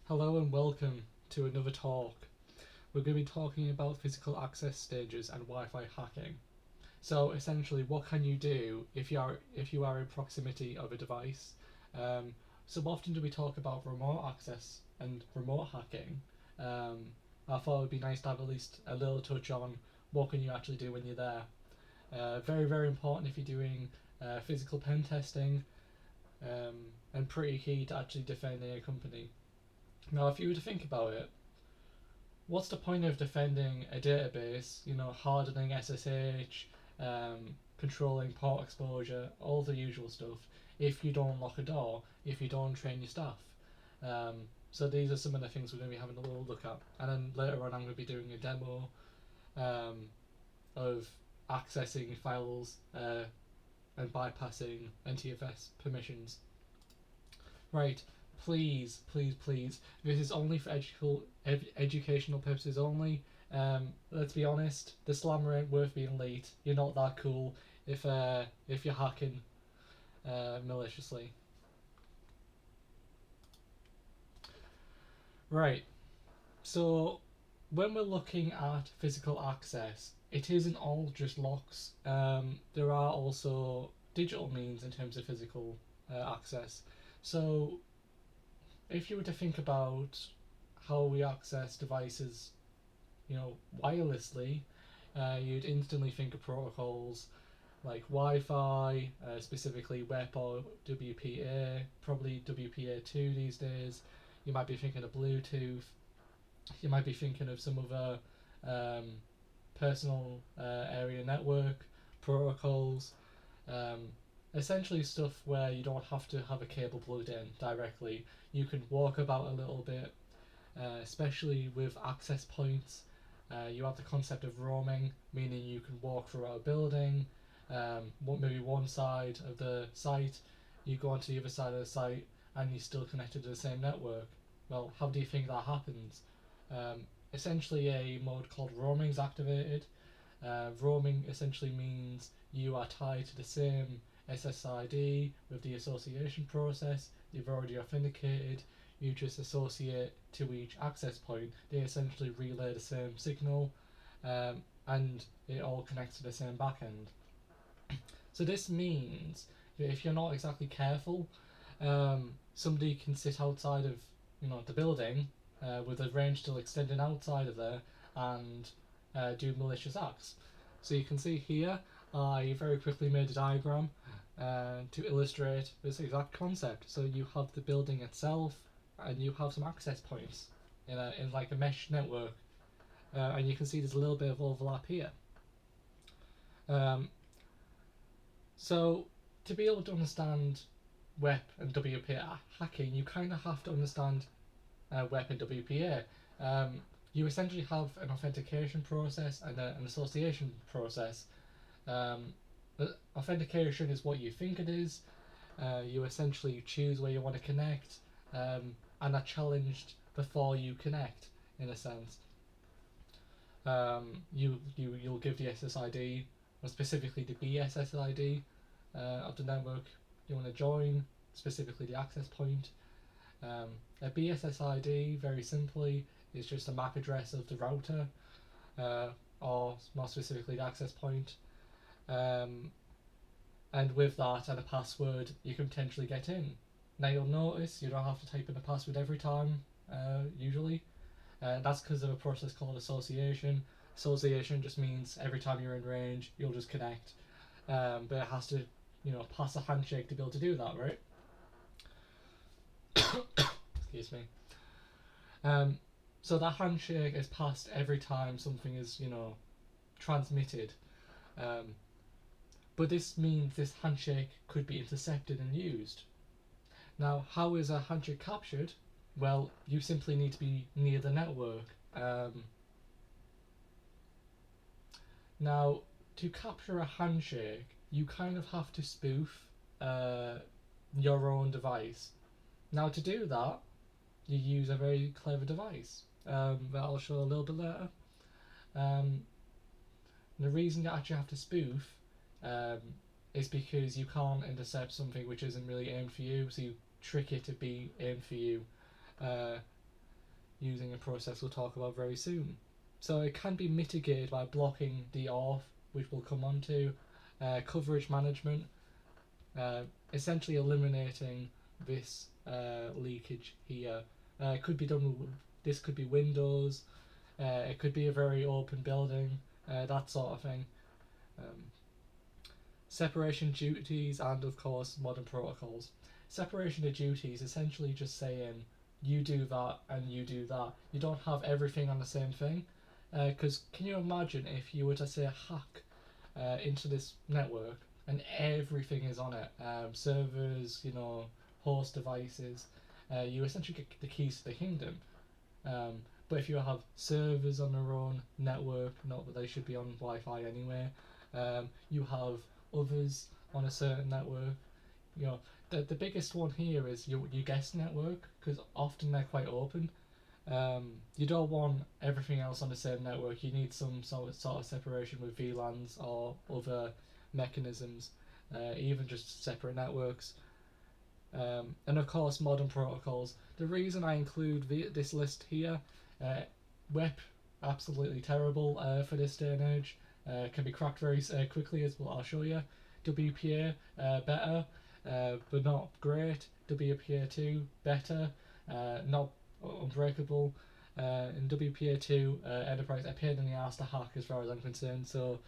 Hello and welcome to another talk. We're going to be talking about physical access stages and Wi-Fi hacking. So essentially, what can you do if you are in proximity of a device? Um, so often do we talk about remote access and remote hacking. Um, I thought it would be nice to have at least a little touch on what can you actually do when you're there. Very important if you're doing physical pen testing, and pretty key to actually defending a company. Now, if you were to think about it, what's the point of defending a database, hardening SSH, controlling port exposure, all the usual stuff, if you don't lock a door, if you don't train your staff? Um, so these are some of the things we're going to be having a little look at. And then later on, I'm going to be doing a demo um, of accessing files and bypassing NTFS permissions. Right, please, please, please. This is only for educational purposes only. Let's be honest, the slammer ain't worth being late. You're not that cool if you're hacking maliciously. Right. So when we're looking at physical access, it isn't all just locks. There are also digital means in terms of physical access. So if you were to think about how we access devices, wirelessly, you'd instantly think of protocols like Wi-Fi, specifically WEP or WPA, probably WPA2 these days. You might be thinking of Bluetooth. You might be thinking of some other um, personal area network protocols. Um, Essentially stuff where you don't have to have a cable plugged in directly. You can walk about a little bit, especially with access points. You have the concept of roaming, meaning you can walk throughout a building, maybe one side of the site, you go onto the other side of the site, and you're still connected to the same network. Well, how do you think that happens? Um, Essentially, a mode called roaming is activated. Roaming essentially means you are tied to the same SSID with the association process. You've already authenticated. You just associate to each access point. They essentially relay the same signal, and it all connects to the same backend. So this means that if you're not exactly careful, somebody can sit outside of the building with a range still extending outside of there and do malicious acts. So you can see here, I very quickly made a diagram to illustrate this exact concept. So you have the building itself, and you have some access points in like a mesh network, and you can see there's a little bit of overlap here. So to be able to understand WEP and WPA hacking, you kind of have to understand WEP and WPA. You essentially have an authentication process and an association process. Authentication is what you think it is. You essentially choose where you want to connect, and are challenged before you connect, in a sense. You'll give the SSID, or specifically the BSSID of the network you want to join, specifically the access point. A BSSID, very simply, is just a MAC address of the router, or more specifically the access point. And with that and a password, you can potentially get in. Now you'll notice you don't have to type in a password every time, usually. That's because of a process called association. Association just means every time you're in range, you'll just connect. But it has to, pass a handshake to be able to do that, right? Excuse me. So that handshake is passed every time something is, transmitted. But this means this handshake could be intercepted and used. Now, how is a handshake captured? Well, you simply need to be near the network. Now, to capture a handshake, you kind of have to spoof your own device. Now, to do that, you use a very clever device that I'll show a little bit later. The reason you actually have to spoof is because you can't intercept something which isn't really aimed for you, so you trick it to be aimed for you. using a process we'll talk about very soon. So it can be mitigated by blocking the ORF, which we'll come on to, coverage management, essentially eliminating this leakage here. It could be done with, this could be Windows, it could be a very open building, that sort of thing. Separation duties and of course modern protocols. Separation of duties essentially just saying you do that and you do that. You don't have everything on the same thing. Because can you imagine if you were to say hack into this network and everything is on it, servers, host devices, you essentially get the keys to the kingdom. But if you have servers on their own network, not that they should be on Wi-Fi anyway, you have others on a certain network. The biggest one here is your guest network, because often they're quite open. You don't want everything else on the same network. You need some sort of separation with VLANs or other mechanisms, even just separate networks. And of course, modern protocols. The reason I include this list here, WEP, absolutely terrible for this day and age. Can be cracked very quickly, as I'll show you. WPA, better, but not great. WPA2, better, not unbreakable. In WPA2, Enterprise, a pain in the ass to hack as far as I'm concerned, so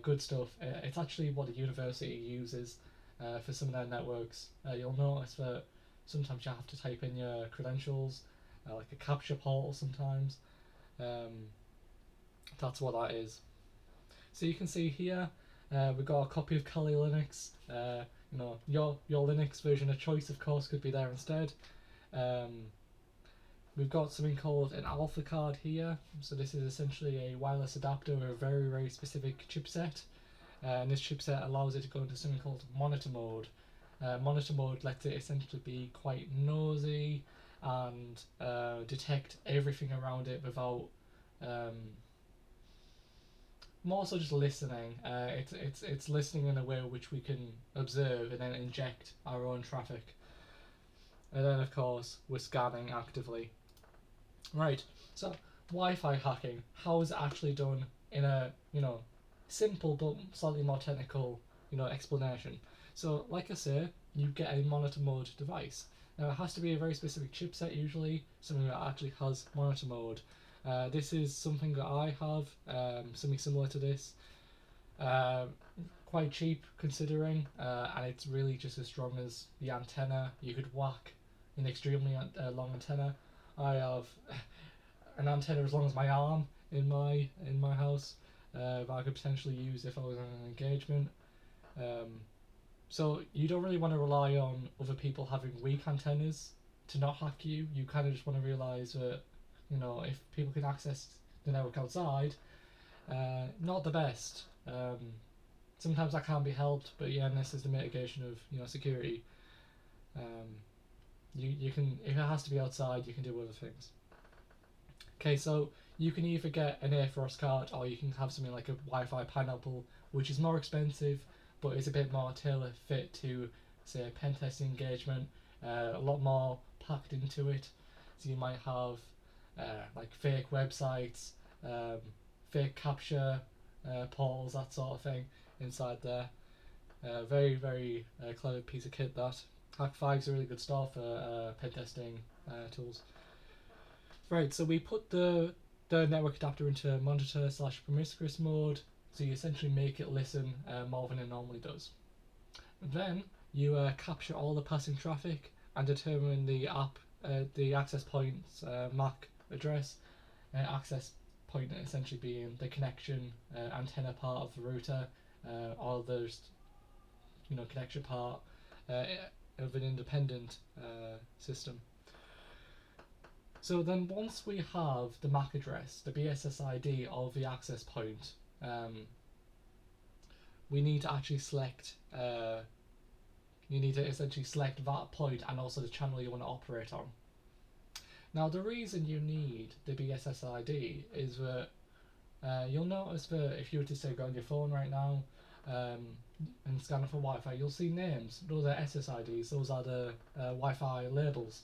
good stuff. It's actually what the university uses for some of their networks. You'll notice that sometimes you have to type in your credentials, like a captcha portal sometimes. That's what that is. So you can see here, we've got a copy of Kali Linux. Your Linux version of choice, of course, could be there instead. We've got something called an alpha card here. So this is essentially a wireless adapter with a very, very specific chipset. And this chipset allows it to go into something called monitor mode. Monitor mode lets it essentially be quite nosy and detect everything around it without more so just listening. It's listening in a way which we can observe and then inject our own traffic. And then of course we're scanning actively. Right, so Wi-Fi hacking, how is it actually done in a simple but slightly more technical explanation? So like I say, you get a monitor mode device. Now it has to be a very specific chipset, usually something that actually has monitor mode. This is something that I have, something similar to this. Quite cheap considering, and it's really just as strong as the antenna. You could whack an extremely long antenna. I have an antenna as long as my arm in my house that I could potentially use if I was on an engagement. So you don't really want to rely on other people having weak antennas to not hack you. You kind of just want to realise that if people can access the network outside, not the best. Sometimes that can't be helped, but yeah, and this is the mitigation of security. You can, if it has to be outside, you can do other things. Okay, so you can either get an A4S card or you can have something like a Wi-Fi Pineapple, which is more expensive but is a bit more tailor fit to, say, a pen testing engagement. A lot more packed into it. So you might have like fake websites, fake capture portals, that sort of thing inside there. Very, very clever piece of kit that. Hack5 is a really good start for pen testing tools. Right, so we put the network adapter into monitor/promiscuous mode, so you essentially make it listen more than it normally does. Then you capture all the passing traffic and determine the access point's MAC address. Access point essentially being the connection antenna part of the router, or there's connection part of an independent system. So then once we have the MAC address, the BSSID of the access point, we need to actually select, you need to essentially select that point and also the channel you want to operate on. Now the reason you need the BSSID is that you'll notice that if you were to say go on your phone right now and scan for Wi-Fi, you'll see names. Those are SSIDs, those are the Wi-Fi labels.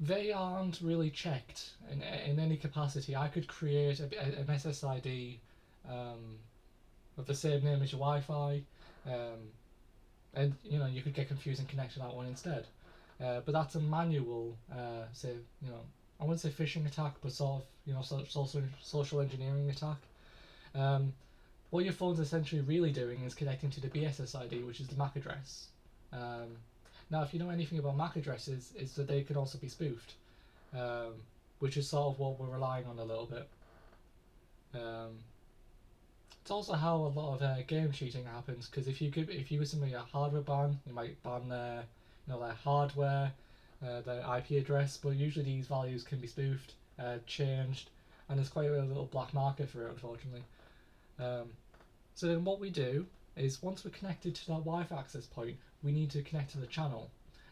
They aren't really checked in any capacity. I could create an SSID um, of the same name as your Wi-Fi, um, and you could get confused and connect to that one instead. But that's a manual, say I wouldn't say phishing attack, but sort of social engineering attack. Um, what your phone's essentially really doing is connecting to the BSSID, which is the MAC address. Um, Now, if you know anything about MAC addresses, is that they can also be spoofed, um, which is sort of what we're relying on a little bit. Um, it's also how a lot of game cheating happens, because if you give somebody a hardware ban, you might ban their their hardware, their IP address, but usually these values can be spoofed, changed, and there's quite a little black market for it, unfortunately. Um, so then what we do is once we're connected to that Wi-Fi access point, we need to connect to the channel.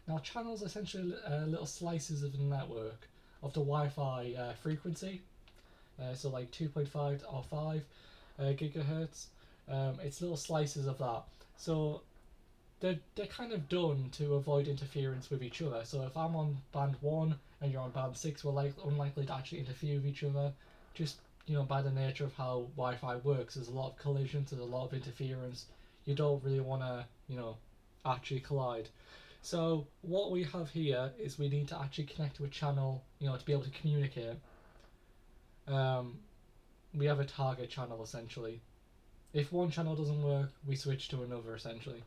Now, channels are essentially little slices of the network of the Wi-Fi frequency, so like 2.5 or 5 gigahertz. It's little slices of that. So they're kind of done to avoid interference with each other. So if I'm on band 1 and you're on band 6, we're unlikely to actually interfere with each other, just by the nature of how Wi-Fi works. There's a lot of collisions, there's a lot of interference. You don't really want to actually collide. So what we have here is we need to actually connect to a channel to be able to communicate. We have a target channel essentially. If one channel doesn't work, we switch to another essentially.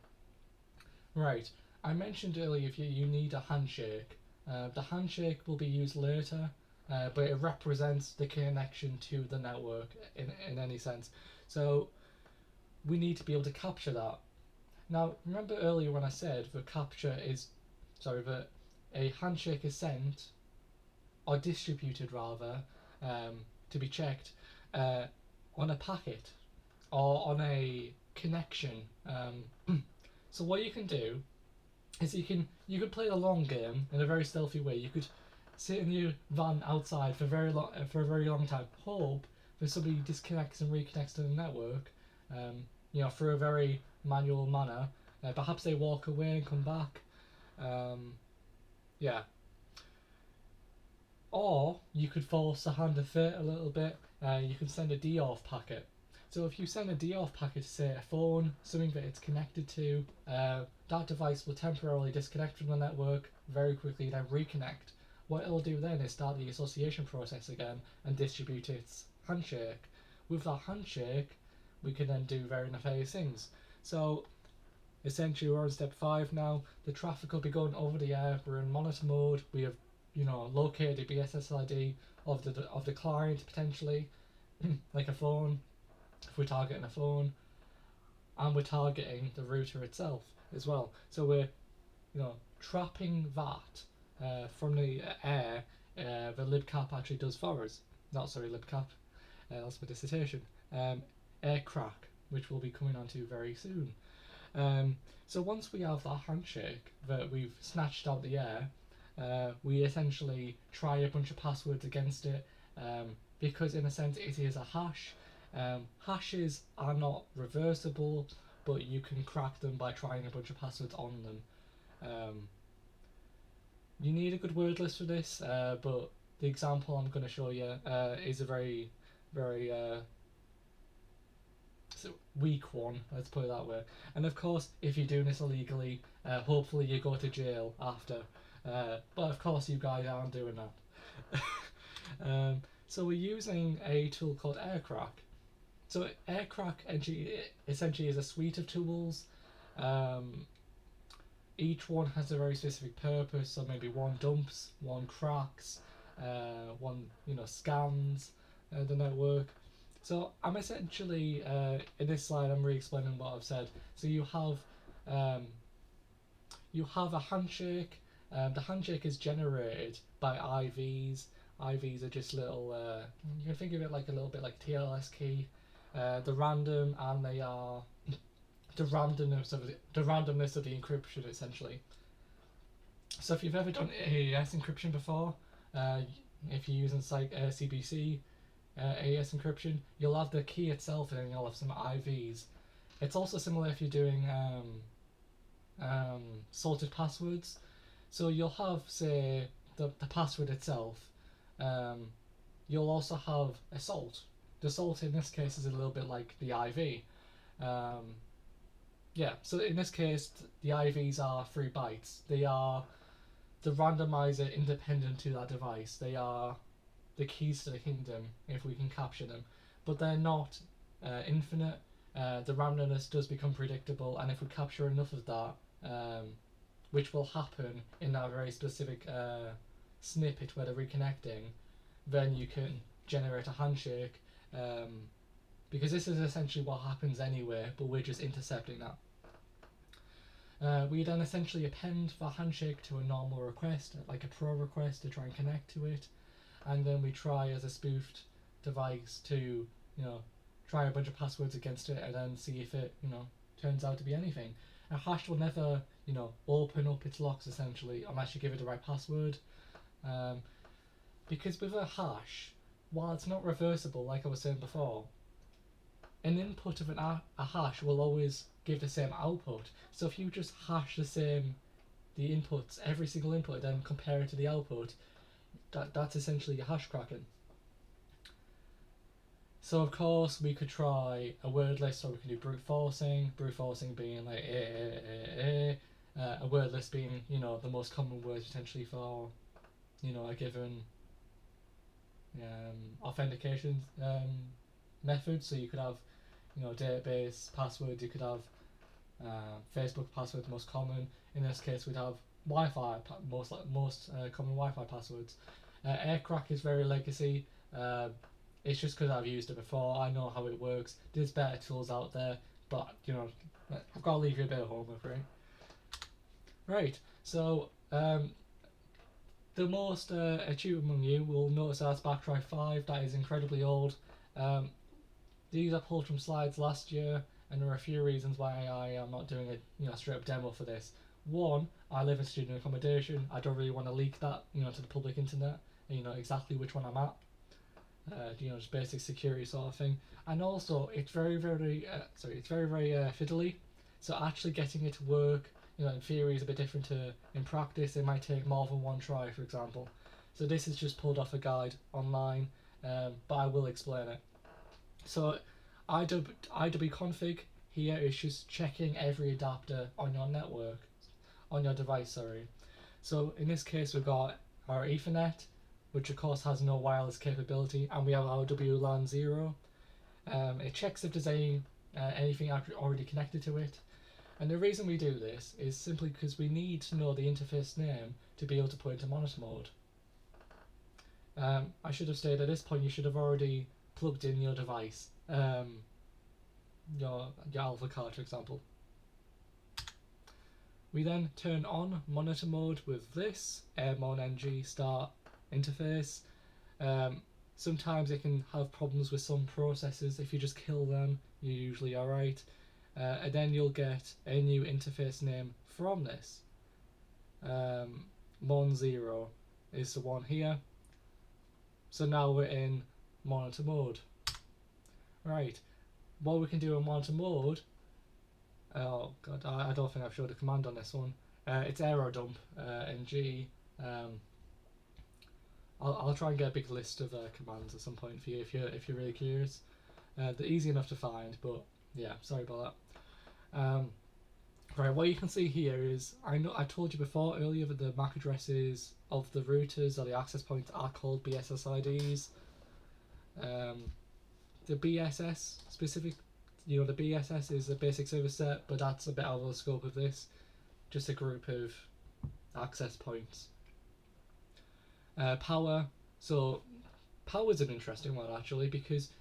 Right, I mentioned earlier if you need a handshake. The handshake will be used later, but it represents the connection to the network in any sense. So we need to be able to capture that. Now, remember earlier when I said that a handshake is sent, or distributed rather, to be checked, on a packet, or on a connection. So what you can do is you could play the long game in a very stealthy way. You could sit in your van outside for a very long time, hope that somebody disconnects and reconnects to the network, through a very manual manner. Perhaps they walk away and come back. Yeah. Or you could force the hand of fate a little bit. You can send a DORF packet. So if you send a DORF packet to, say, a phone, something that it's connected to, that device will temporarily disconnect from the network very quickly, then reconnect. What it'll do then is start the association process again and distribute its handshake. With that handshake, we can then do very nefarious things. So essentially we're on step 5 now. The traffic will be going over the air. We're in monitor mode. We have located the BSSID of the client potentially, like a phone, if we're targeting a phone, and we're targeting the router itself as well. So we're trapping that from the air. The libcap actually does for us. Not sorry, libcap. That's my dissertation. Air crack, which we'll be coming on to very soon. So once we have that handshake that we've snatched out the air, we essentially try a bunch of passwords against it, because in a sense it is a hash. Hashes are not reversible, but you can crack them by trying a bunch of passwords on them. You need a good word list for this, but the example I'm going to show you is a very, very weak one, let's put it that way. And of course, if you're doing this illegally, hopefully you go to jail after. But of course you guys aren't doing that. So we're using a tool called AirCrack. So AirCrack essentially is a suite of tools. Each one has a very specific purpose. So maybe one dumps, one cracks, one scans the network. So I'm essentially in this slide I'm re-explaining what I've said. So you have a handshake. The handshake is generated by IVs. IVs are just little. You can think of it like a little bit like TLS key. The random, and they are the randomness of the encryption essentially. So if you've ever done AES encryption before, if you're using CBC AES encryption, you'll have the key itself and then you'll have some IVs. It's also similar if you're doing sorted passwords. So you'll have, say, the password itself, you'll also have a salt. The salt in this case is a little bit like the IV. Yeah, so in this case, the IVs are 3 bytes. They are the randomizer independent to that device. They are the keys to the kingdom if we can capture them, but they're not infinite. The randomness does become predictable, and if we capture enough of that, which will happen in that very specific snippet where they're reconnecting, then you can generate a handshake, because this is essentially what happens anyway, but we're just intercepting that. We then essentially append the handshake to a normal request, like a pro request, to try and connect to it, and then we try as a spoofed device to, try a bunch of passwords against it and then see if it, turns out to be anything. A hash will never, open up its locks essentially unless you give it the right password, because with a hash, while it's not reversible like I was saying before, an input of a hash will always give the same output. So if you just hash the inputs, every single input, then compare it to the output, that's essentially a hash cracking. So of course we could try a word list, so we can do brute forcing being like a word list being, the most common word potentially for, a given authentication method. So you could have, database passwords, you could have Facebook password, most common. In this case we'd have Wi-Fi, most common Wi-Fi passwords. Aircrack is very legacy. It's just because I've used it before, I know how it works. There's better tools out there, but I've got to leave you a bit of homework, right? Right, so the most acute among you will notice that's Backdrive 5. That is incredibly old. These are pulled from slides last year, and there are a few reasons why I am not doing a straight up demo for this. One, I live in student accommodation. I don't really want to leak that to the public internet, and exactly which one I'm at. Just basic security sort of thing. And also, it's very fiddly. So actually getting it to work, in theory is a bit different to in practice. It might take more than one try, for example. So this is just pulled off a guide online, but I will explain it. So IW config here is just checking every adapter on your network, on your device, sorry. So in this case we've got our Ethernet, which of course has no wireless capability, and we have our WLAN 0. It checks if there's anything already connected to it. And the reason we do this is simply because we need to know the interface name to be able to put into monitor mode. I should have stated at this point you should have already plugged in your device, your Alpha card, for example. We then turn on monitor mode with this airmon-ng start interface. Sometimes it can have problems with some processes. If you just kill them, you're usually alright. And then you'll get a new interface name from this. Mon0 is the one here. So now we're in monitor mode. Right, what we can do in monitor mode, oh god, I don't think I've showed a command on this one. It's aerodump ng. I'll try and get a big list of commands at some point for you if you're really curious. They're easy enough to find, but yeah, sorry about that. Right, what you can see here is, I told you before earlier that the MAC addresses of the routers or the access points are called BSSIDs. The BSS specific, the BSS is a basic service set, but that's a bit out of the scope of this. Just a group of access points. Power. So power is an interesting one actually, because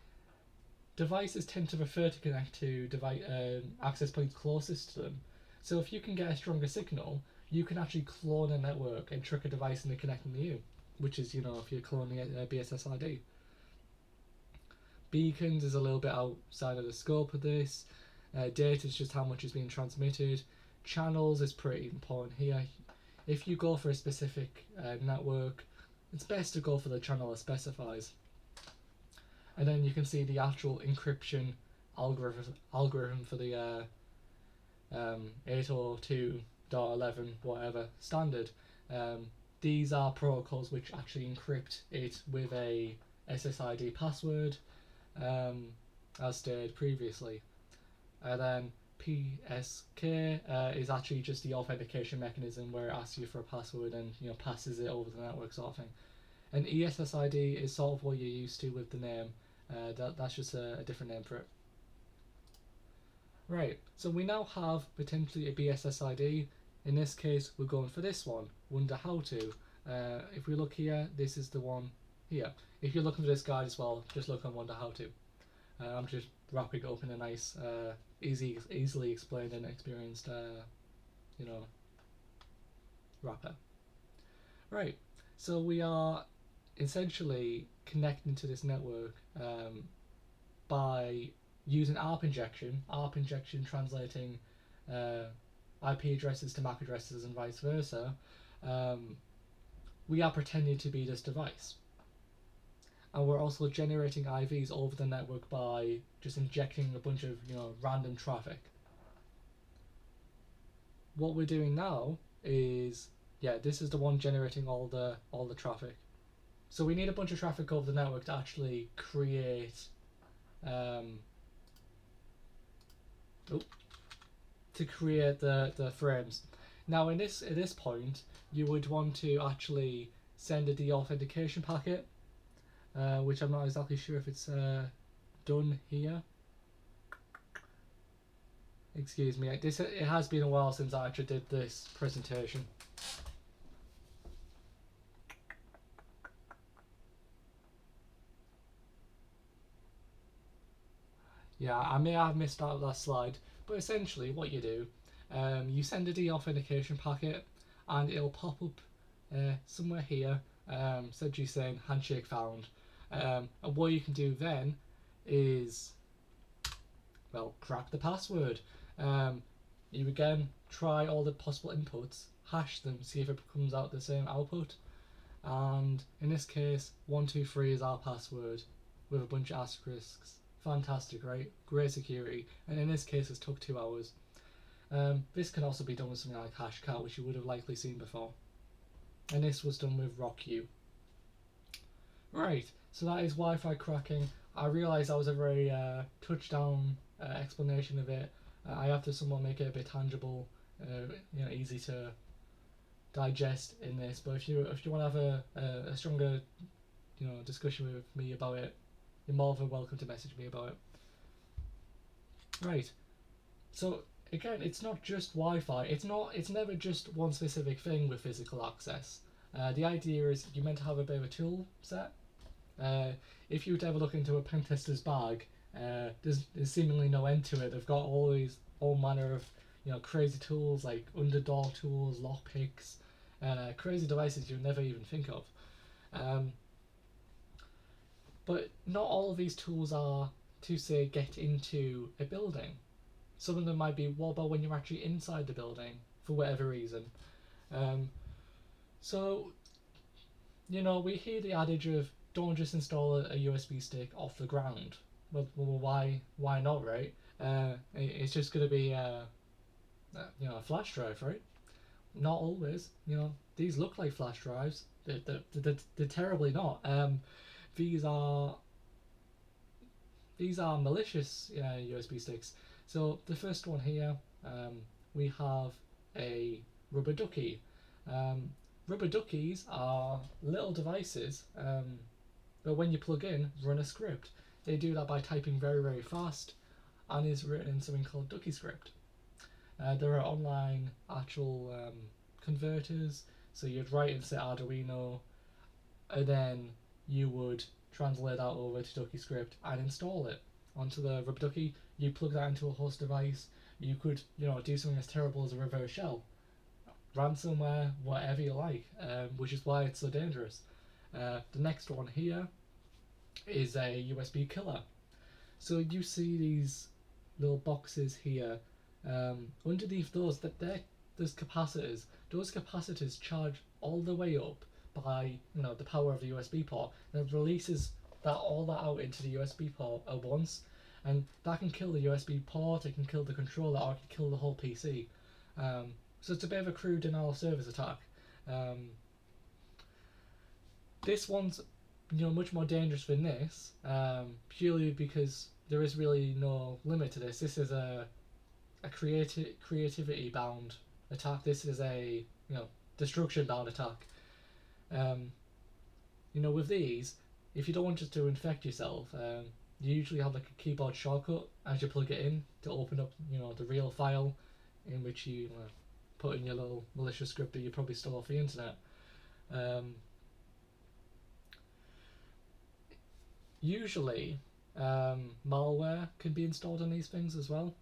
devices tend to prefer to connect to access points closest to them. So if you can get a stronger signal, you can actually clone a network and trick a device into connecting to you, which is, if you're cloning a BSSID. Beacons is a little bit outside of the scope of this. Data is just how much is being transmitted. Channels is pretty important here. If you go for a specific network, it's best to go for the channel it specifies. And then you can see the actual encryption algorithm for the 802.11 whatever standard. these are protocols which actually encrypt it with a SSID password, as stated previously. And then PSK is actually just the authentication mechanism where it asks you for a password and passes it over the network sort of thing. And ESSID is sort of what you're used to with the name. That's just a different name for it. Right, so we now have potentially a BSSID. In this case, we're going for this one, wonder how to. If we look here, this is the one here. If you're looking for this guide as well, just look on wonder how to. I'm just wrapping it up in a nice, easily explained and experienced, wrapper. Right, so we are essentially connecting to this network by using ARP injection translating IP addresses to MAC addresses and vice versa. We are pretending to be this device. And we're also generating IVs over the network by just injecting a bunch of random traffic. What we're doing now is, this is the one generating all the traffic. So we need a bunch of traffic over the network to actually create the frames. Now at this point you would want to actually send a deauthentication packet, which I'm not exactly sure if it's done here. Excuse me, it has been a while since I actually did this presentation. Yeah, I may have missed out that slide, but essentially what you do, you send a deauthentication packet and it'll pop up somewhere here, essentially saying handshake found. And what you can do then is, well, crack the password. You again try all the possible inputs, hash them, see if it comes out the same output. And in this case, 123 is our password with a bunch of asterisks. Fantastic, right? Great security. And in this case, it's took 2 hours. This can also be done with something like Hashcat, which you would have likely seen before. And this was done with RockU. Right, so that is Wi-Fi cracking. I realise that was a very touchdown explanation of it. I have to somewhat make it a bit tangible, easy to digest in this. But if you want to have a stronger, discussion with me about it, you're more than welcome to message me about it. Right. So again, it's not just Wi-Fi. It's never just one specific thing with physical access. The idea is you're meant to have a bit of a tool set. If you would ever look into a pen tester's bag, there's seemingly no end to it. They've got all manner of crazy tools like underdoor tools, lockpicks, crazy devices you'd never even think of. But not all of these tools are to say get into a building. Some of them might be what about when you're actually inside the building for whatever reason. So we hear the adage of don't just install a USB stick off the ground. Well, why not, right? It's just going to be a flash drive, right? Not always. These look like flash drives. They're terribly not. These are malicious USB sticks. So the first one here, we have a rubber ducky. Rubber duckies are little devices, but when you plug in, run a script. They do that by typing very, very fast, and is written in something called ducky script. There are online actual converters, so you'd write in say Arduino, and then you would translate that over to ducky script and install it onto the rubber ducky. You plug that into a host device. You could do something as terrible as a reverse shell, ransomware, whatever you like, which is why it's so dangerous. The next one here is a USB killer. So you see these little boxes here. Underneath those, there's capacitors. Those capacitors charge all the way up by the power of the USB port, and it releases all that out into the USB port at once, and that can kill the USB port, it can kill the controller, or it can kill the whole PC. So it's a bit of a crude denial of service attack. This one's much more dangerous than this, purely because there is really no limit to this. This is a creativity bound attack. This is a destruction bound attack. Um, with these, if you don't want just to infect yourself, you usually have like a keyboard shortcut as you plug it in to open up the real file in which you put in your little malicious script that you probably stole off the internet. Usually, malware can be installed on these things as well.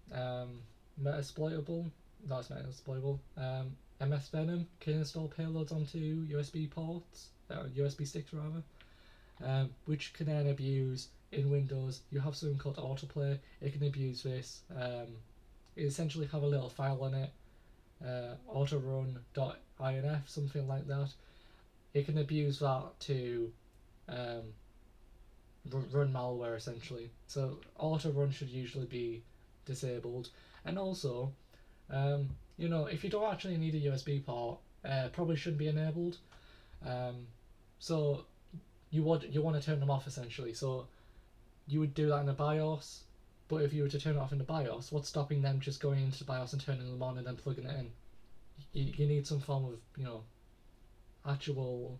Metasploitable, no, it's not exploitable. MS Venom can install payloads onto USB ports, USB sticks rather, which can then abuse in Windows. You have something called autoplay. It can abuse this. It essentially have a little file on it, autorun.inf, something like that. It can abuse that to run malware essentially. So autorun should usually be disabled, and also if you don't actually need a USB port, probably shouldn't be enabled. So you want to turn them off essentially. So you would do that in the BIOS, but if you were to turn it off in the BIOS, what's stopping them just going into the BIOS and turning them on and then plugging it in? You need some form of actual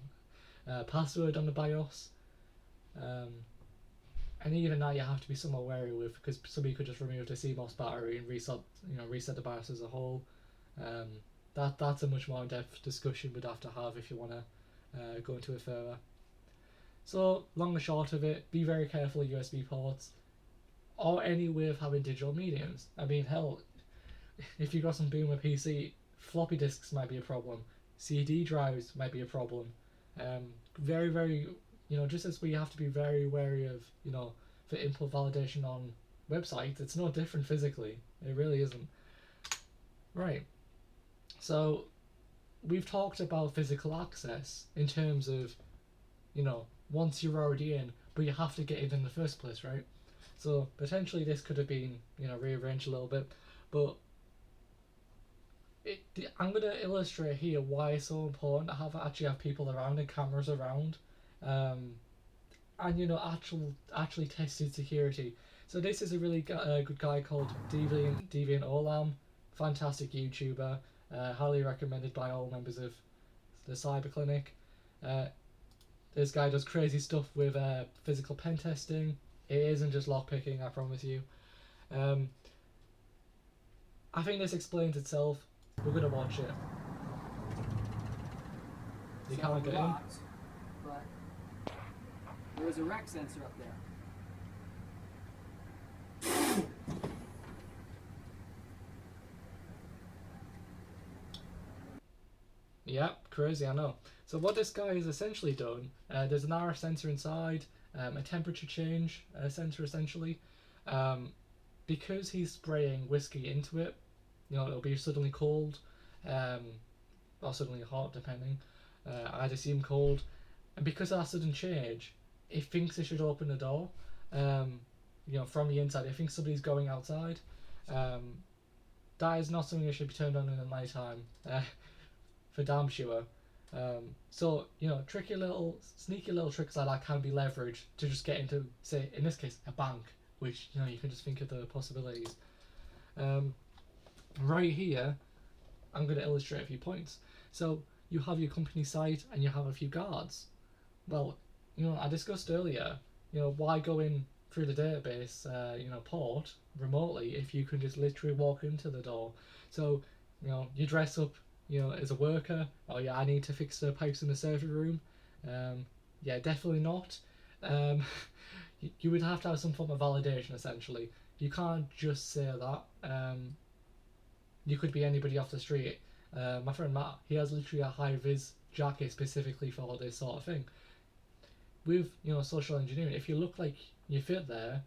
password on the BIOS. And even that you have to be somewhat wary with, because somebody could just remove the CMOS battery and reset the BIOS as a whole. That's a much more in-depth discussion we'd have to have if you want to go into it further. So long and short of it, be very careful of USB ports or any way of having digital mediums. I mean, hell, if you've got some Boomer PC, floppy disks might be a problem. CD drives might be a problem. Very, very, just as we have to be very wary of, for input validation on websites, it's no different physically. It really isn't. Right. So we've talked about physical access in terms of, once you're already in, but you have to get in the first place, right? So potentially this could have been, rearranged a little bit, but I'm going to illustrate here why it's so important to actually have people around and cameras around, and actually tested security. So this is a really good guy called Deviant Olam, fantastic YouTuber, highly recommended by all members of the Cyber Clinic. This guy does crazy stuff with physical pen testing. It isn't just lockpicking, I promise you. I think this explains itself. We're gonna watch it. You So can't get in. But there was a rec sensor up there. Yeah, crazy, I know. So what this guy has essentially done, there's an RF sensor inside, a temperature change sensor essentially. Because he's spraying whiskey into it, it'll be suddenly cold, or suddenly hot, depending. I'd assume cold. And because of that sudden change, it thinks it should open the door, from the inside. It thinks somebody's going outside. That is not something that should be turned on in the night time, for damn sure. So, sneaky little tricks like that can be leveraged to just get into, say, in this case, a bank, which, you can just think of the possibilities. Right here, I'm going to illustrate a few points. So, you have your company site and you have a few guards. Well, I discussed earlier, why go in through the database, port remotely if you can just literally walk into the door. So, you dress up, as a worker. Oh yeah, I need to fix the pipes in the server room. Yeah, definitely not. You would have to have some form of validation essentially. You can't just say that. You could be anybody off the street. My friend Matt, he has literally a high-vis jacket specifically for this sort of thing. With social engineering, if you look like you fit there,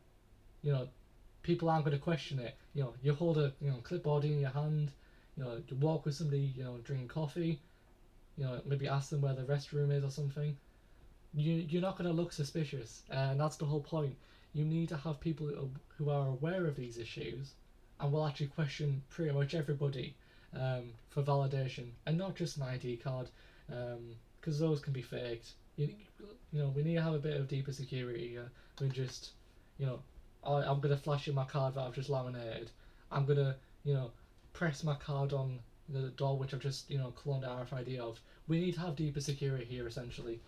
people aren't going to question it. You hold a clipboard in your hand, you walk with somebody, drinking coffee, maybe ask them where the restroom is or something. You're not going to look suspicious, and that's the whole point. You need to have people who are aware of these issues and will actually question pretty much everybody for validation, and not just an ID card. because those can be faked. You know, we need to have a bit of deeper security here than just, you know, I'm gonna flash you my card that I've just laminated. I'm gonna, you know, press my card on the door which I've just, you know, cloned the RFID of. We need to have deeper security here essentially,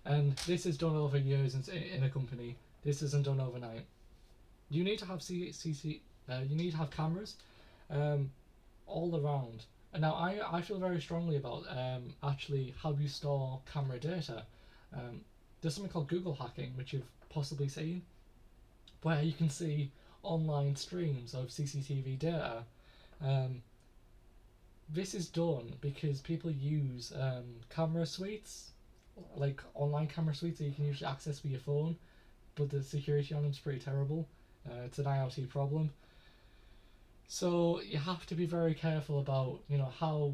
and this is done over years in a company. This isn't done overnight. You need to have you need to have cameras, all around. And now I feel very strongly about actually how you store camera data. There's something called Google hacking, which you've possibly seen, where you can see online streams of CCTV data. This is done because people use camera suites, like online camera suites that you can usually access with your phone, but the security on them is pretty terrible. It's an IoT problem. So you have to be very careful about, you know, how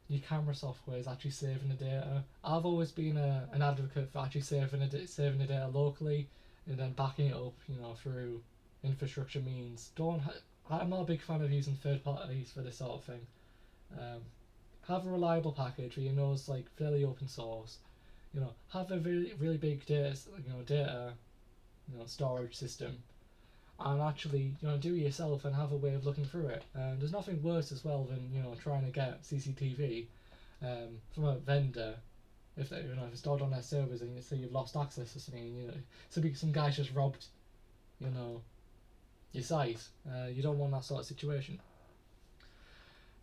your camera software is actually saving the data. I've always been an advocate for actually saving the data locally and then backing it up, you know, through infrastructure means. I'm not a big fan of using third parties for this sort of thing. Have a reliable package where you know it's like fairly open source. You know, have a really big data storage system, and actually, you know, do it yourself and have a way of looking through it. There's nothing worse as well than, you know, trying to get CCTV from a vendor if they, you know, if it's stored on their servers and you say you've lost access to something, you know, some guys just robbed, you know, your site. You don't want that sort of situation.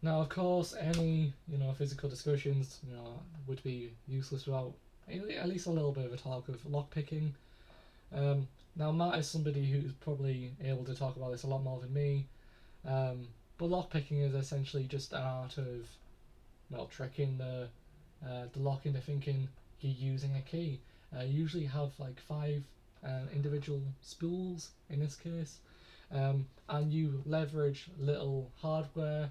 Now, of course, any, you know, physical discussions, you know, would be useless without at least a little bit of a talk of lockpicking. Now, Matt is somebody who's probably able to talk about this a lot more than me, but lockpicking is essentially just an art of, well, tricking the lock into thinking you're using a key. You usually have like 5 individual spools in this case, and you leverage little hardware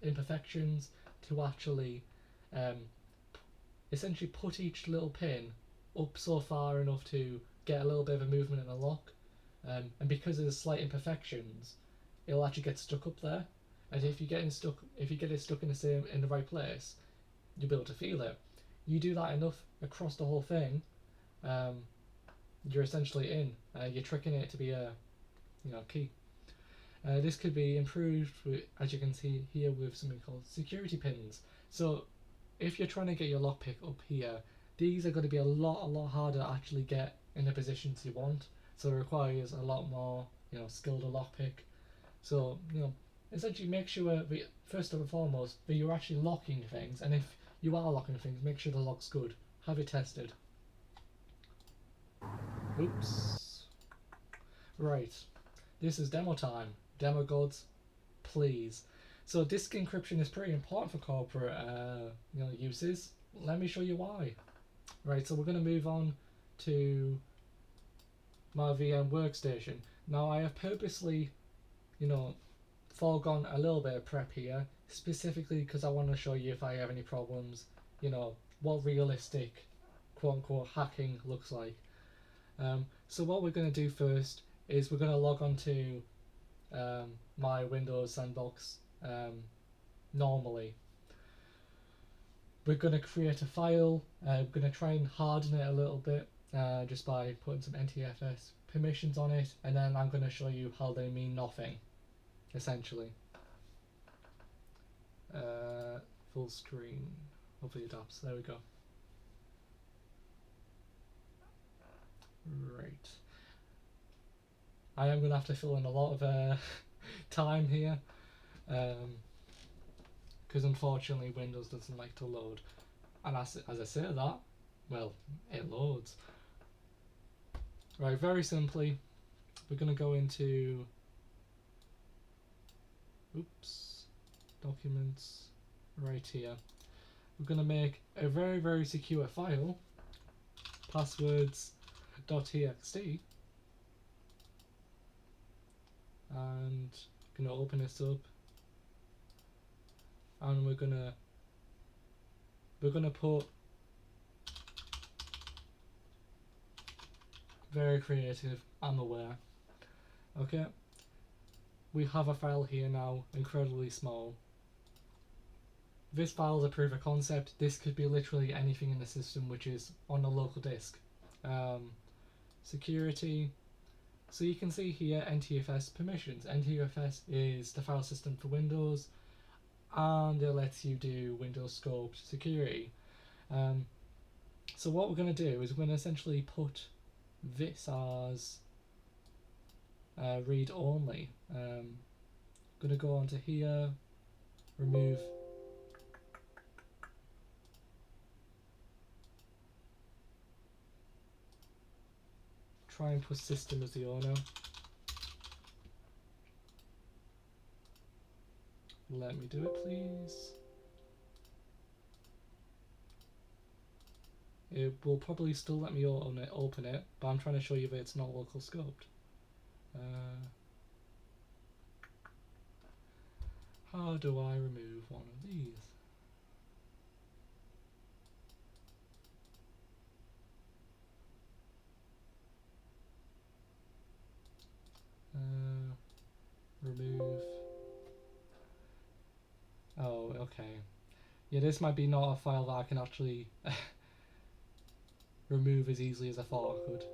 imperfections to actually essentially put each little pin up so far enough to get a little bit of a movement in the lock, and because there's slight imperfections, it'll actually get stuck up there. And if you get it stuck in the right place, you'll be able to feel it. You do that enough across the whole thing, you're essentially in. You're tricking it to be a, you know, key. This could be improved with, as you can see here, with something called security pins. So if you're trying to get your lockpick up here, these are going to be a lot harder to actually get in the positions you want. So it requires a lot more, you know, skill to lockpick. So, you know, essentially make sure that, first and foremost, that you're actually locking things, and if you are locking things, make sure the lock's good. Have it tested. Oops. Right. This is demo time. Demo gods, please. So disk encryption is pretty important for corporate you know, uses. Let me show you why. Right, so we're going to move on to my VM workstation. Now I have purposely, you know, foregone a little bit of prep here, specifically because I want to show you if I have any problems, you know, what realistic quote-unquote hacking looks like. So what we're going to do first is we're going to log on to my Windows Sandbox normally. We're going to create a file. We're going to try and harden it a little bit just by putting some NTFS permissions on it, and then I'm going to show you how they mean nothing, essentially. Full screen. Hopefully it adapts. There we go. Right. I am going to have to fill in a lot of time here, because unfortunately Windows doesn't like to load. And as I say that, well, it loads. Right, very simply, we're going to go into, documents, right here. We're going to make a very secure file, passwords.txt, and going to open this up, and we're gonna put very creative, I'm aware. Okay, we have a file here now, incredibly small. this file is a proof of concept. This could be literally anything in the system which is on a local disk. Security. So you can see here NTFS permissions. NTFS is the file system for Windows, and it lets you do Windows scoped security. So what we're going to do is we're going to essentially put this as read only. Going to go onto here, remove. Try and put system as the owner. Let me do it, please. It will probably still let me open it, but I'm trying to show you that it's not local scoped. How do I remove one of these? Remove. Oh, okay. Yeah, this might be not a file that I can actually remove as easily as I thought I could.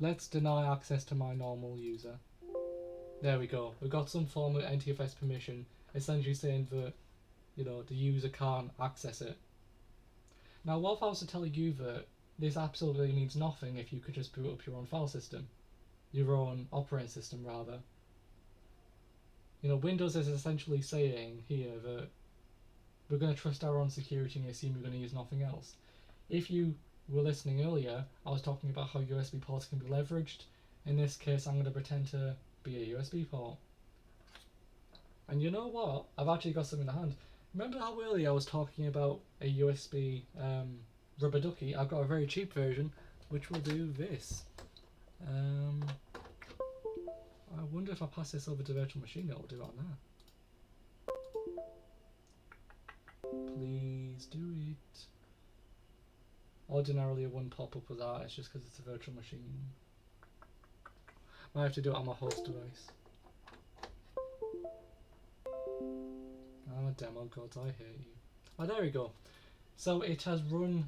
Let's deny access to my normal user. There we go. We've got some form of NTFS permission, essentially saying that, you know, the user can't access it. Now, what if I was to tell you that this absolutely means nothing if you could just boot up your own file system? Your own operating system, rather. You know, Windows is essentially saying here that we're going to trust our own security and assume we're going to use nothing else. If you were listening earlier, I was talking about how USB ports can be leveraged. In this case, I'm going to pretend to be a USB port. And you know what? I've actually got something in the hand. Remember how earlier I was talking about a USB rubber ducky? I've got a very cheap version, which will do this. I wonder if I pass this over to virtual machine, it will do it now. Please do it. Ordinarily it wouldn't pop up with that, it's just because it's a virtual machine. Might have to do it on my host device. Ah, demo gods, I hate you. Oh, there we go. So it has run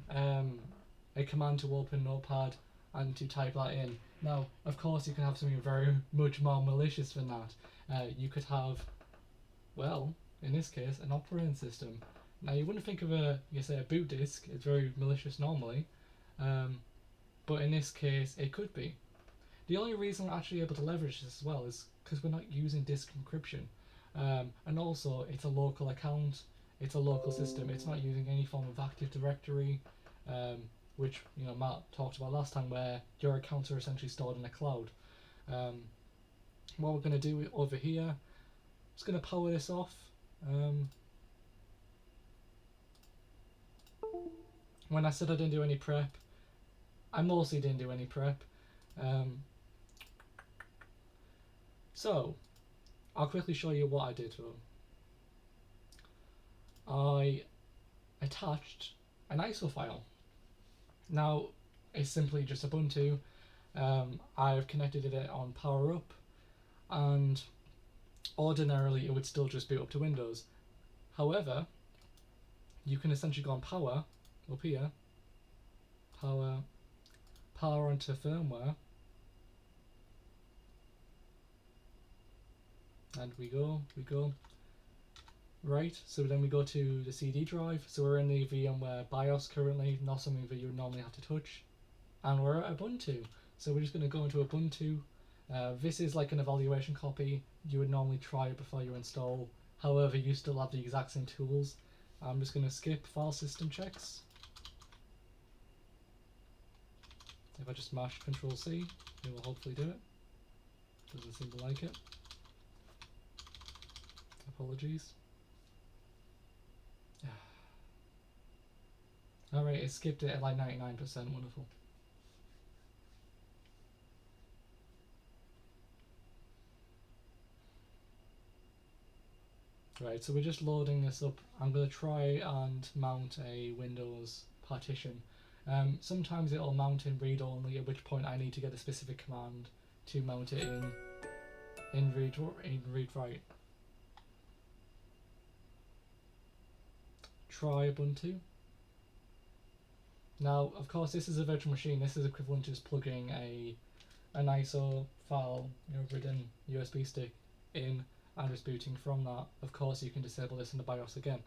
a command to open Notepad and to type that in. Now, of course, you can have something very much more malicious than that. You could have, well, in this case, an operating system. Now, you wouldn't think of a boot disk. It's very malicious normally, but in this case, it could be. The only reason we're actually able to leverage this as well is because we're not using disk encryption, and also it's a local account. It's a local system. It's not using any form of Active Directory, which Matt talked about last time, where your accounts are essentially stored in a cloud. What we're going to do over here, I'm just going to power this off. When I said I didn't do any prep, I mostly didn't do any prep. So, I'll quickly show you what I did though. I attached an ISO file. Now, it's simply just Ubuntu. I've connected it on Power Up, and ordinarily it would still just boot up to Windows. However, you can essentially go on Power, up here, Power onto Firmware, and we go. Right, so then we go to the CD drive. So we're in the VMware BIOS currently, not something that you would normally have to touch. And we're at Ubuntu. So we're just going to go into Ubuntu. This is like an evaluation copy. You would normally try it before you install. However, you still have the exact same tools. I'm just going to skip file system checks. If I just mash Control C, it will hopefully do it. Doesn't seem to like it. Apologies. Alright, it skipped it at like 99%, wonderful. Right, so we're just loading this up. I'm going to try and mount a Windows partition. Sometimes it'll mount in read only, at which point I need to get a specific command to mount it in read write. try Ubuntu. Now, of course, this is a virtual machine. This is equivalent to just plugging an ISO file, written USB stick in and just booting from that. Of course, you can disable this in the BIOS again.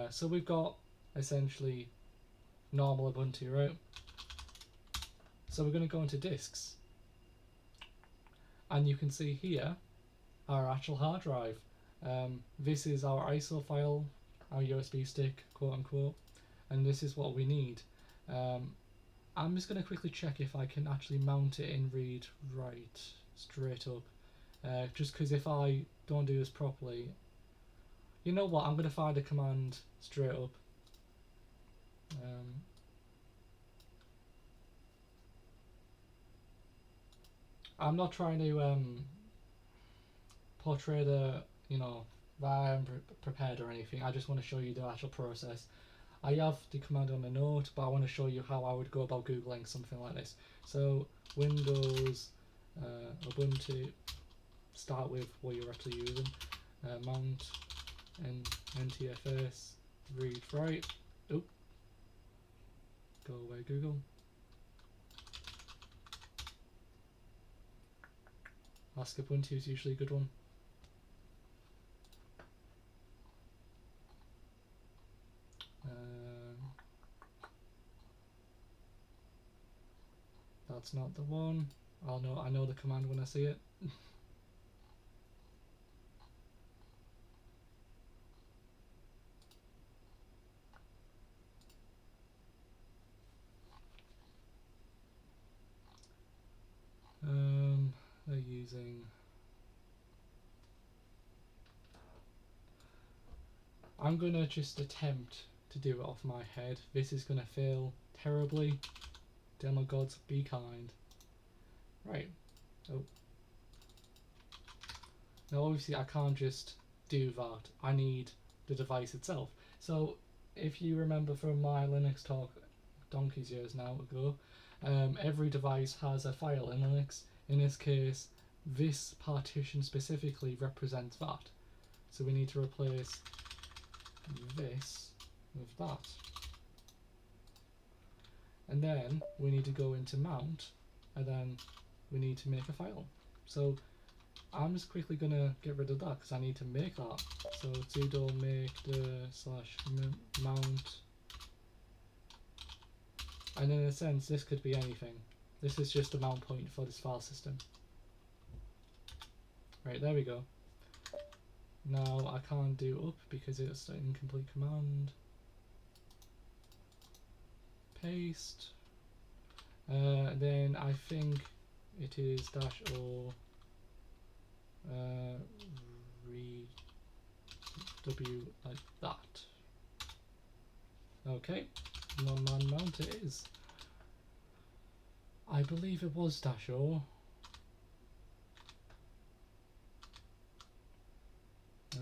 So we've got essentially normal Ubuntu, right? So we're going to go into disks, and you can see here our actual hard drive. This is our ISO file, our USB stick, quote unquote, and this is what we need. I'm just going to quickly check if I can actually mount it in read write straight up, just because if I don't do this properly, you know what, I'm going to find a command straight up. I'm not trying to portray the, that I am prepared or anything. I just want to show you the actual process. I have the command on a note, but I want to show you how I would go about googling something like this. So Windows, Ubuntu, start with what you're actually using, mount and NTFS, read write. Oop, go away Google. Ask Ubuntu is usually a good one. That's not the one. I know the command when I see it. They're using. I'm gonna just attempt to do it off my head. This is gonna fail terribly. Demo gods, be kind. Right. Oh. Now obviously I can't just do that. I need the device itself. So if you remember from my Linux talk donkey's years now ago, every device has a file in Linux. In this case, this partition specifically represents that. So we need to replace this with that. And then we need to go into mount, and then we need to make a file. So I'm just quickly gonna get rid of that because I need to make that. So sudo make the /mount, and in a sense this could be anything. This is just the mount point for this file system. Right, there we go. Now I can't do up because it's an incomplete command. Paste. Then I think it is -o read w like that. Okay, non-man mount it is. I believe it was -o.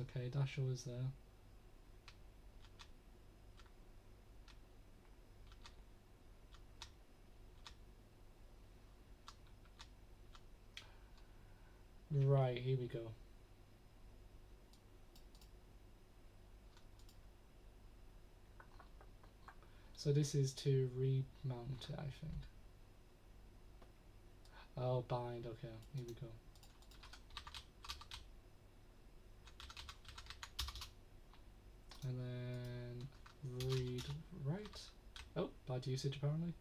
Okay, -o is there. Right, here we go. So this is to remount it, I think. Oh, bind, okay, here we go. And then read write. Oh, bad usage apparently.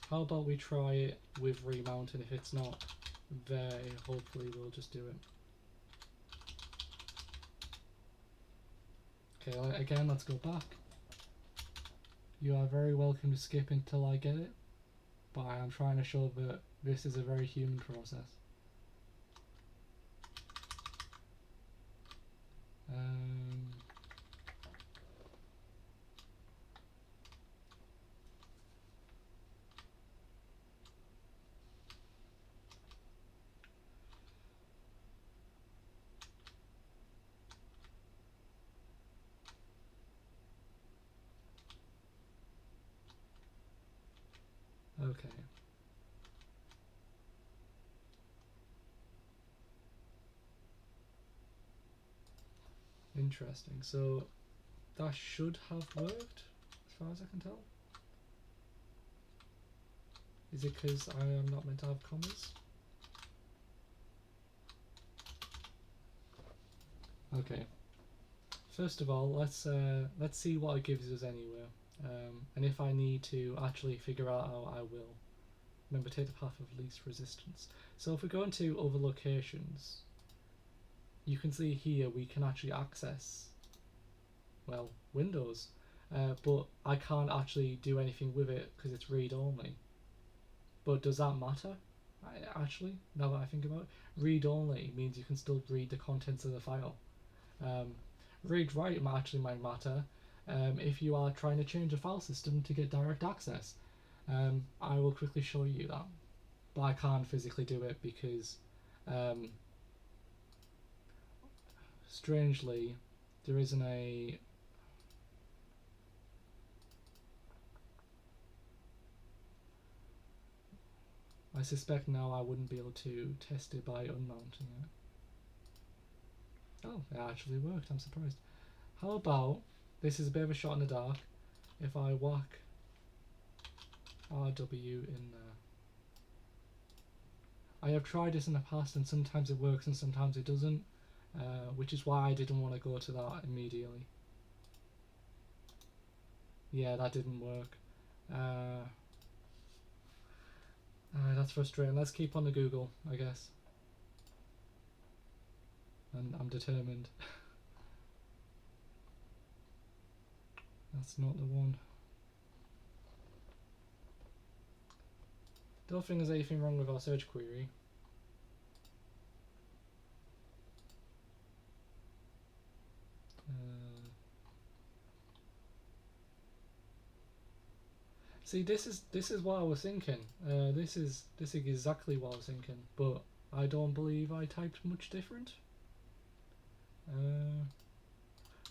How about we try it with remount, and if it's not there, hopefully we'll just do it. Okay, again, let's go back. You are very welcome to skip until I get it, but I am trying to show that this is a very human process. Okay. Interesting. So that should have worked, as far as I can tell. Is it because I am not meant to have commas? Okay. First of all, let's see what it gives us anyway. And if I need to actually figure out how, I will. Remember, take the path of least resistance. So if we go into other locations, you can see here we can actually access, well, Windows. But I can't actually do anything with it because it's read only. But does that matter? Actually, now that I think about it, read only means you can still read the contents of the file. Read write actually might matter if you are trying to change a file system to get direct access. I will quickly show you that, but I can't physically do it because strangely there isn't a I suspect now I wouldn't be able to test it by unmounting it. Oh, it actually worked, I'm surprised. How about, this is a bit of a shot in the dark, if I whack RW in there. I have tried this in the past and sometimes it works and sometimes it doesn't, which is why I didn't want to go to that immediately. Yeah, that didn't work. That's frustrating. Let's keep on the Google, I guess. And I'm determined. That's not the one. Don't think there's anything wrong with our search query. See, this is what I was thinking. This is exactly what I was thinking, but I don't believe I typed much different.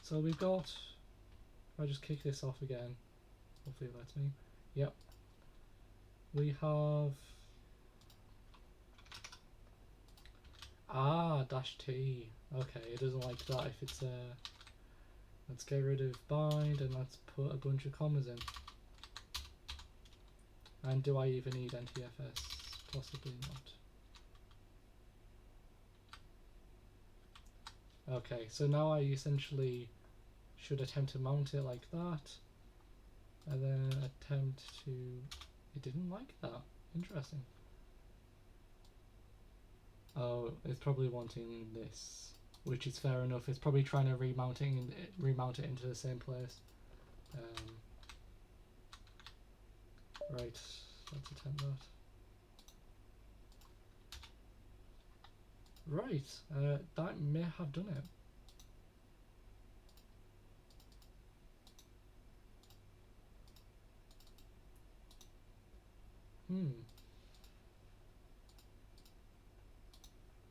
So we've got. If I just kick this off again, hopefully it lets me. Yep. We have -T. Okay, it doesn't like that if it's let's get rid of bind and let's put a bunch of commas in. And do I even need NTFS? Possibly not. Okay, so now I essentially should attempt to mount it like that, and then attempt to. It didn't like that. Interesting. Oh, it's probably wanting this, which is fair enough. It's probably trying to remount it into the same place. Right, let's attempt that. Right, that may have done it.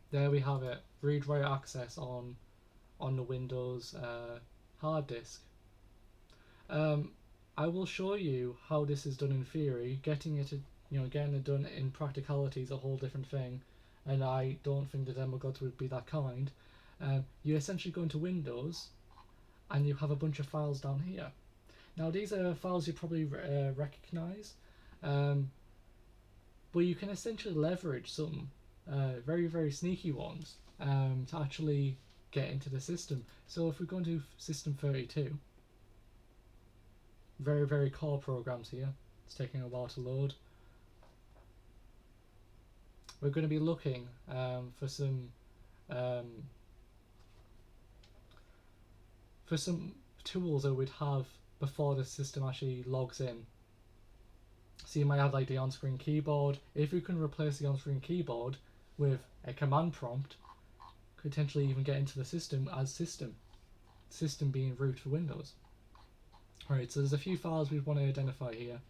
There we have it. Read-write access on the Windows hard disk. I will show you how this is done in theory. Getting it done in practicality is a whole different thing, and I don't think the demo gods would be that kind. You essentially go into Windows, and you have a bunch of files down here. Now these are files you probably recognize, but you can essentially leverage some very, very sneaky ones to actually get into the system. So if we go into System 32, very, very core programs here. It's taking a while to load. We're going to be looking for some tools that we'd have before the system actually logs in. So you might have like the on-screen keyboard. If you can replace the on-screen keyboard with a command prompt, could potentially even get into the system as system being root for Windows. Alright, so there's a few files we want to identify here.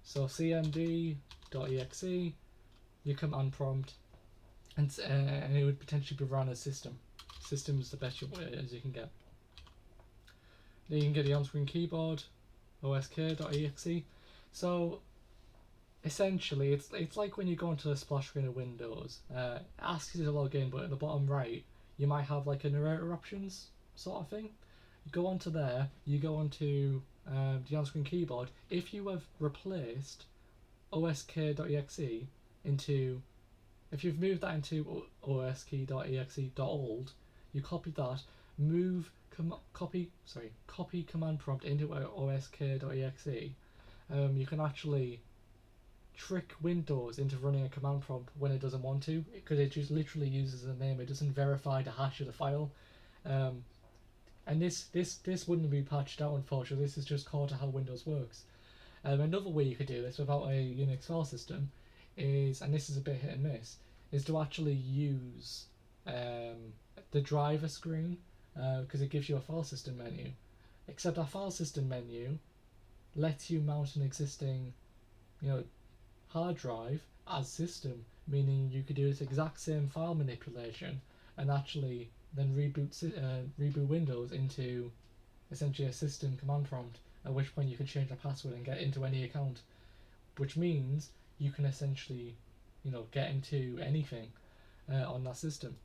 So cmd.exe, your command prompt, and it would potentially be run as system. System is the best as you can get. Then you can get the on-screen keyboard, osk.exe. So essentially, it's like when you go into the splash screen of Windows. It asks you to log in, but at the bottom right, you might have like a narrator options sort of thing. You go onto there, you go onto the on-screen keyboard. If you have replaced osk.exe into, if you've moved that into osk.exe.old, you copy that, copy command prompt into osk.exe. You can actually trick Windows into running a command prompt when it doesn't want to, because it just literally uses a name. It doesn't verify the hash of the file. And this wouldn't be patched out, unfortunately. This is just core to how Windows works. Another way you could do this without a Unix file system is, and this is a bit hit and miss, is to actually use the driver screen, because it gives you a file system menu. Except our file system menu lets you mount an existing, hard drive as system, meaning you could do this exact same file manipulation and actually then reboot Windows into essentially a system command prompt, at which point you can change the password and get into any account, which means you can essentially get into anything on that system,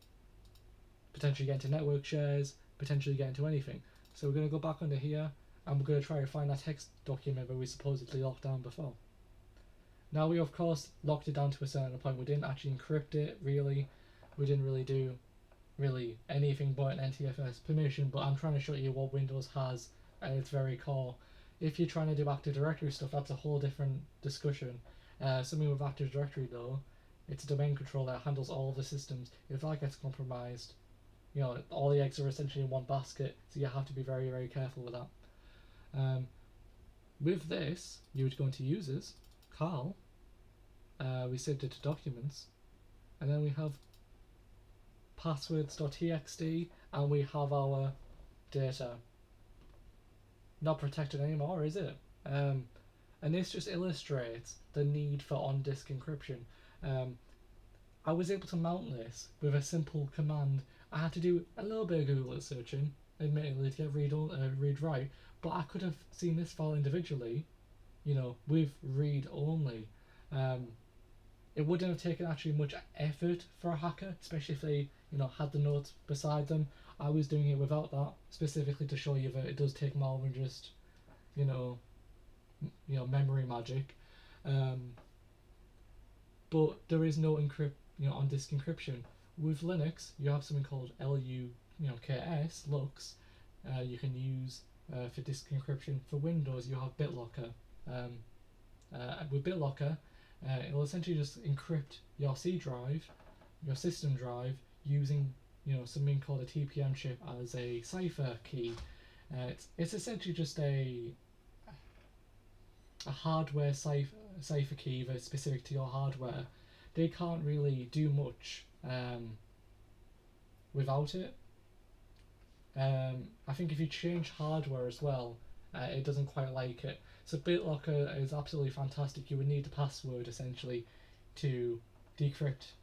potentially get into network shares, potentially get into anything. So we're going to go back under here and we're going to try to find that text document that we supposedly locked down before. Now we of course locked it down to a certain point. We didn't actually encrypt it really. We didn't really do anything but an NTFS permission, but I'm trying to show you what Windows has at its very core. If you're trying to do Active Directory stuff, that's a whole different discussion. Something with Active Directory though, it's a domain controller that handles all of the systems. If that gets compromised, all the eggs are essentially in one basket, so you have to be very, very careful with that. With this, you would go into Users, Carl, we saved it to Documents, and then we have passwords.txt, and we have our data. Not protected anymore, is it? And this just illustrates the need for on-disk encryption. I was able to mount this with a simple command. I had to do a little bit of Google searching, admittedly, to get read write, but I could have seen this file individually, with read only. It wouldn't have taken actually much effort for a hacker, especially if they had the notes beside them. I was doing it without that, specifically to show you that it does take more than just memory magic. But there is no on disk encryption. With Linux, you have something called LUKS, Lux. You can use for disk encryption. For Windows, you have BitLocker. With BitLocker, it will essentially just encrypt your C drive, your system drive, using something called a TPM chip as a cipher key. It's essentially just a hardware cipher key that's specific to your hardware. They can't really do much without it. I think if you change hardware as well, it doesn't quite like it. So BitLocker is absolutely fantastic. You would need the password essentially to decrypt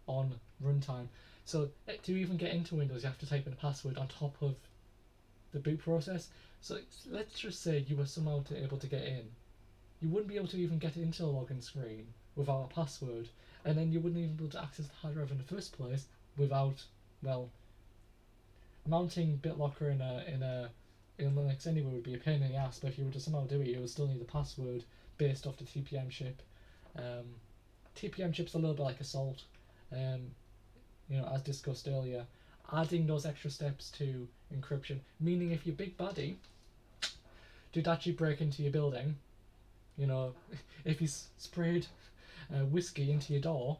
on runtime. So to even get into Windows, you have to type in a password on top of the boot process. So let's just say you were somehow able to get in. You wouldn't be able to even get into the login screen without a password, and then you wouldn't even be able to access the hard drive in the first place without, mounting BitLocker in Linux anyway would be a pain in the ass, but if you were to somehow do it, you would still need a password based off the TPM chip. TPM chip's a little bit like Assault, as discussed earlier, adding those extra steps to encryption, meaning if your big baddie did actually break into your building, if he sprayed whiskey into your door,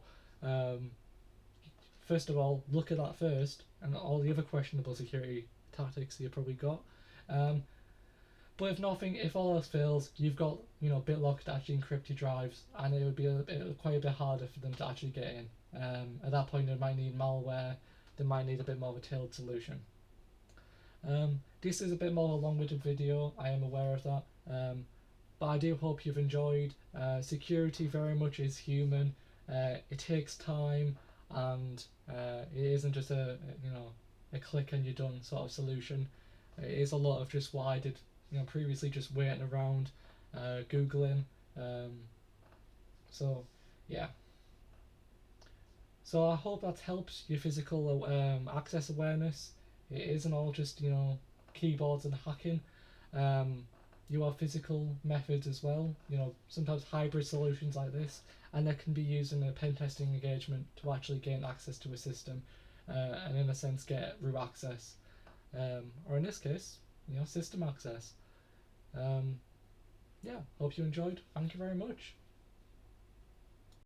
first of all, look at that first, and all the other questionable security tactics you probably got. But if all else fails, you've got BitLocker to actually encrypt your drives, and it would be quite a bit harder for them to actually get in. At that point, they might need malware. They might need a bit more of a tailored solution. This is a bit more of a long-winded video. I am aware of that. But I do hope you've enjoyed. Security very much is human. It takes time, and it isn't just a click and you're done sort of solution. It is a lot of just what I did previously, just waiting around, Googling. So yeah. So I hope that's helped your physical access awareness. It isn't all just, you know, keyboards and hacking. Um, you have physical methods as well, you know, sometimes hybrid solutions like this, and that can be used in a pen testing engagement to actually gain access to a system and in a sense get root access. Or in this case, you know, system access. Yeah, hope you enjoyed. Thank you very much.